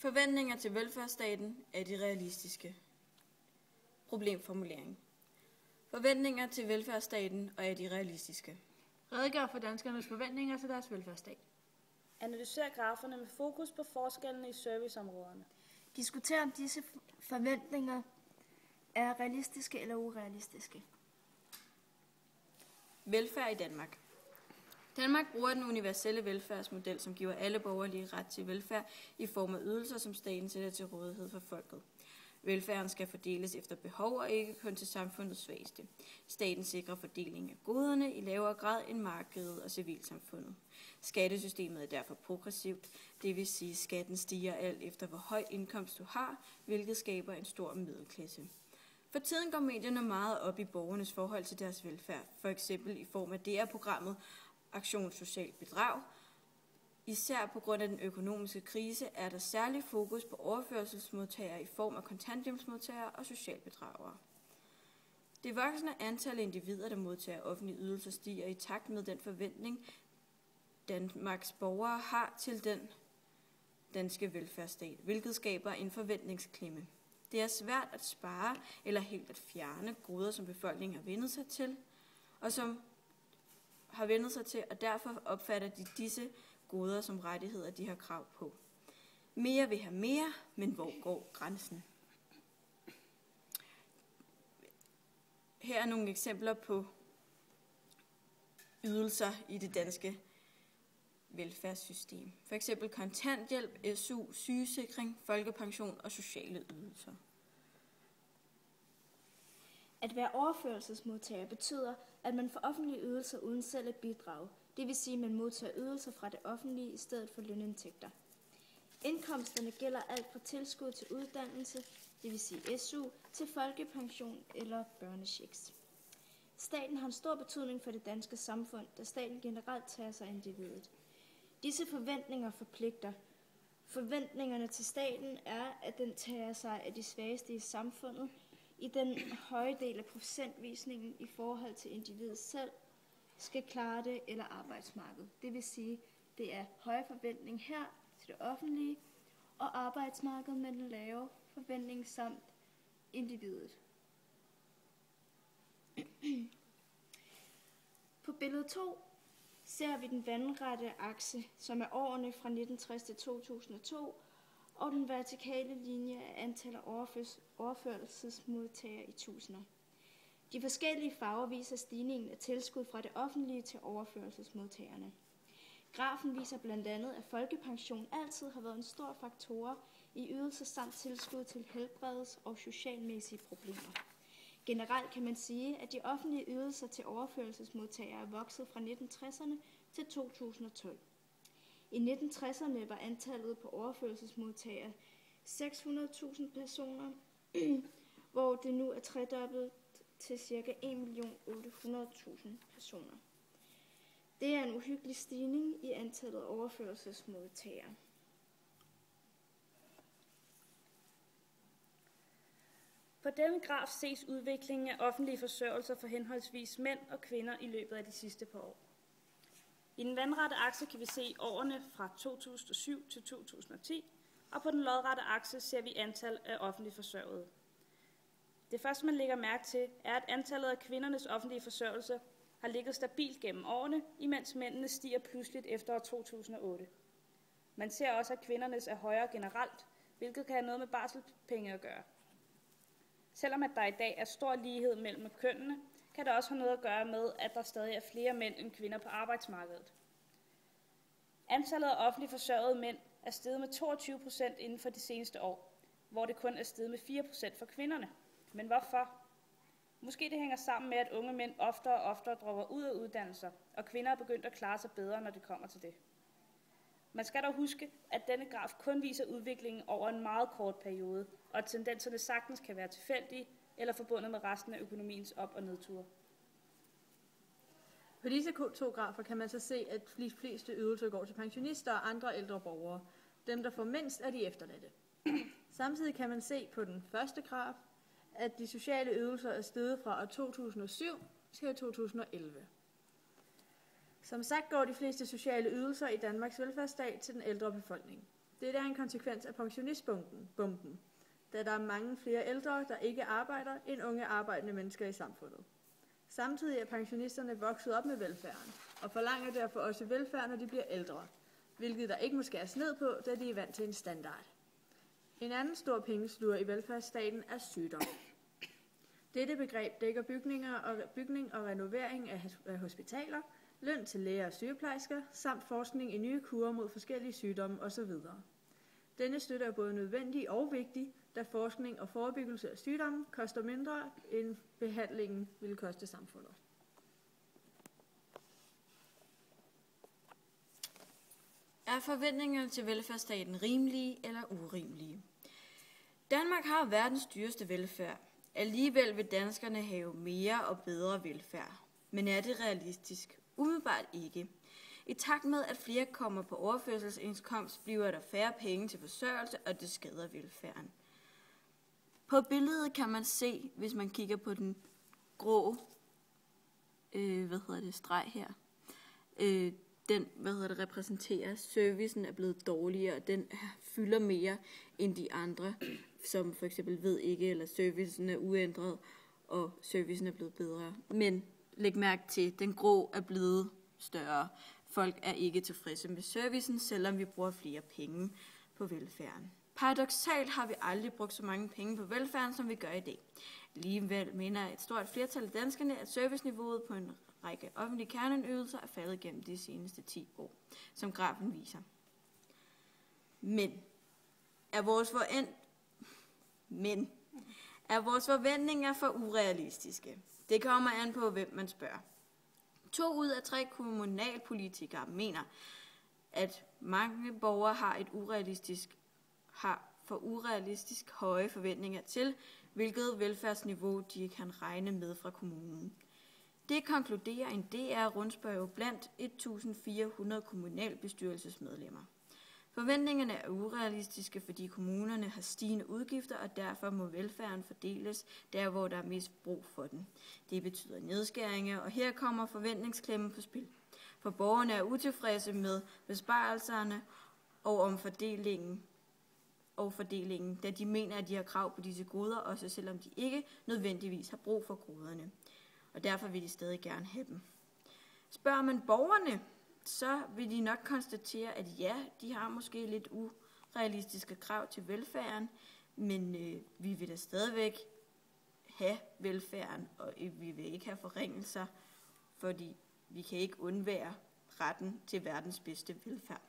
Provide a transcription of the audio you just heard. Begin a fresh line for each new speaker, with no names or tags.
Forventninger til velfærdsstaten er de realistiske. Problemformulering. Forventninger til velfærdsstaten og er de realistiske.
Redegør for danskernes forventninger til deres velfærdsstat.
Analyser graferne med fokus på forskellene i serviceområderne.
Diskuter om disse forventninger er realistiske eller urealistiske.
Velfærd i Danmark. Danmark bruger den universelle velfærdsmodel, som giver alle borgerlige ret til velfærd i form af ydelser, som staten sætter til rådighed for folket. Velfærden skal fordeles efter behov og ikke kun til samfundets svageste. Staten sikrer fordeling af goderne i lavere grad end markedet og civilsamfundet. Skattesystemet er derfor progressivt, det vil sige, at skatten stiger alt efter hvor høj indkomst du har, hvilket skaber en stor middelklasse. For tiden går medierne meget op i borgernes forhold til deres velfærd, for eksempel i form af DR-programmet Aktion Socialt Bedrag. Især på grund af den økonomiske krise er der særlig fokus på overførselsmodtagere i form af kontanthjælpsmodtagere og socialbedragere. Det voksende antal individer, der modtager offentlige ydelser, stiger i takt med den forventning, Danmarks borgere har til den danske velfærdsstat, hvilket skaber en forventningsklemme. Det er svært at spare eller helt at fjerne goder, som befolkningen har vænnet sig til, og derfor opfatter de disse goder som rettigheder, de har krav på. Mere vil have mere, men hvor går grænsen? Her er nogle eksempler på ydelser i det danske velfærdssystem. For eksempel kontanthjælp, SU, sygesikring, folkepension og sociale ydelser.
At være overførselsmodtager betyder, at man får offentlige ydelser uden selv at bidrage. Det vil sige, at man modtager ydelser fra det offentlige i stedet for lønindtægter. Indkomsterne gælder alt fra tilskud til uddannelse, det vil sige SU, til folkepension eller børnechecks. Staten har en stor betydning for det danske samfund, da staten generelt tager sig af individet. Disse forventninger forpligter. Forventningerne til staten er, at den tager sig af de svageste i samfundet i den høje del af procentvisningen i forhold til individet selv, skal klare det eller arbejdsmarkedet. Det vil sige, det er høje forventning her til det offentlige og arbejdsmarkedet med den lave forventning samt individet. På billede 2 ser vi den vandrette akse, som er årene fra 1960 til 2002, og den vertikale linje er antallet af overførselsmodtagere i tusinder. De forskellige farver viser stigningen af tilskud fra det offentlige til overførselsmodtagerne. Grafen viser blandt andet, at folkepension altid har været en stor faktor i ydelser samt tilskud til helbreds- og socialmæssige problemer. Generelt kan man sige, at de offentlige ydelser til overførselsmodtagere er vokset fra 1960'erne til 2012. I 1960'erne var antallet på overførselsmodtagere 600.000 personer, hvor det nu er tredoblet til ca. 1.800.000 personer. Det er en uhyggelig stigning i antallet af overførselsmodtagere.
På denne graf ses udviklingen af offentlige forsørgelser for henholdsvis mænd og kvinder i løbet af de sidste par år. I den vandrette akse kan vi se årene fra 2007 til 2010, og på den lodrette akse ser vi antal af offentlige forsørgede. Det første, man lægger mærke til, er, at antallet af kvindernes offentlige forsørgelse har ligget stabilt gennem årene, imens mændene stiger pludseligt efter år 2008. Man ser også, at kvindernes er højere generelt, hvilket kan have noget med barselpenge at gøre. Selvom at der i dag er stor lighed mellem kønnene, kan det også have noget at gøre med, at der stadig er flere mænd end kvinder på arbejdsmarkedet. Antallet af offentligt forsørgede mænd er steget med 22% inden for de seneste år, hvor det kun er steget med 4% for kvinderne. Men hvorfor? Måske det hænger sammen med, at unge mænd oftere og oftere dropper ud af uddannelser, og kvinder er begyndt at klare sig bedre, når det kommer til det. Man skal dog huske, at denne graf kun viser udviklingen over en meget kort periode, og at tendenserne sagtens kan være tilfældige eller forbundet med resten af økonomiens op- og nedture.
På disse to grafer kan man så se, at de fleste ydelser går til pensionister og andre ældre borgere. Dem, der får mindst, er de efterladte. Samtidig kan man se på den første graf, at de sociale ydelser er steget fra år 2007 til 2011. Som sagt går de fleste sociale ydelser i Danmarks velfærdsstat til den ældre befolkning. Dette er en konsekvens af pensionistbomben, da der er mange flere ældre, der ikke arbejder, end unge arbejdende mennesker i samfundet. Samtidig er pensionisterne vokset op med velfærden, og forlanger derfor også velfærd, når de bliver ældre, hvilket der ikke må skæres ned på, da de er vant til en standard. En anden stor pengeslur i velfærdsstaten er sygdom. Dette begreb dækker bygning og renovering af hospitaler, løn til læger og sygeplejersker, samt forskning i nye kurer mod forskellige sygdomme osv. Denne støtte er både nødvendig og vigtig, da forskning og forebyggelse af sygdomme koster mindre, end behandlingen ville koste samfundet.
Er forventningerne til velfærdsstaten rimelige eller urimelige? Danmark har verdens dyreste velfærd. Alligevel vil danskerne have mere og bedre velfærd. Men er det realistisk? Umiddelbart ikke. I takt med, at flere kommer på overførselsindkomst, bliver der færre penge til forsørgelse, og det skader velfærden. På billedet kan man se, hvis man kigger på den grå streg her, den repræsenterer, servicen er blevet dårligere, og den fylder mere end de andre, som for eksempel ved ikke, eller servicen er uændret, og servicen er blevet bedre. Men læg mærke til, den grå er blevet større. Folk er ikke tilfredse med servicen, selvom vi bruger flere penge på velfærden. Paradoksalt har vi aldrig brugt så mange penge på velfærden, som vi gør i dag. Alligevel mener et stort flertal af danskerne, at serviceniveauet på en række offentlige kerneydelser er faldet gennem de seneste 10 år, som grafen viser. Men er vores forventninger for urealistiske? Det kommer an på, hvem man spørger. 2 ud af 3 kommunalpolitikere mener, at mange borgere har for urealistisk høje forventninger til, hvilket velfærdsniveau de kan regne med fra kommunen. Det konkluderer en DR-rundspørge blandt 1.400 kommunalbestyrelsesmedlemmer. Forventningerne er urealistiske, fordi kommunerne har stigende udgifter, og derfor må velfærden fordeles der, hvor der er mest brug for den. Det betyder nedskæringer, og her kommer forventningsklemmen på spil. For borgerne er utilfredse med besparelserne og fordelingen, da de mener, at de har krav på disse goder, også selvom de ikke nødvendigvis har brug for goderne. Og derfor vil de stadig gerne have dem. Spørger man borgerne, så vil de nok konstatere, at ja, de har måske lidt urealistiske krav til velfærden, men vi vil da stadigvæk have velfærden, og vi vil ikke have forringelser, fordi vi kan ikke undvære retten til verdens bedste velfærd.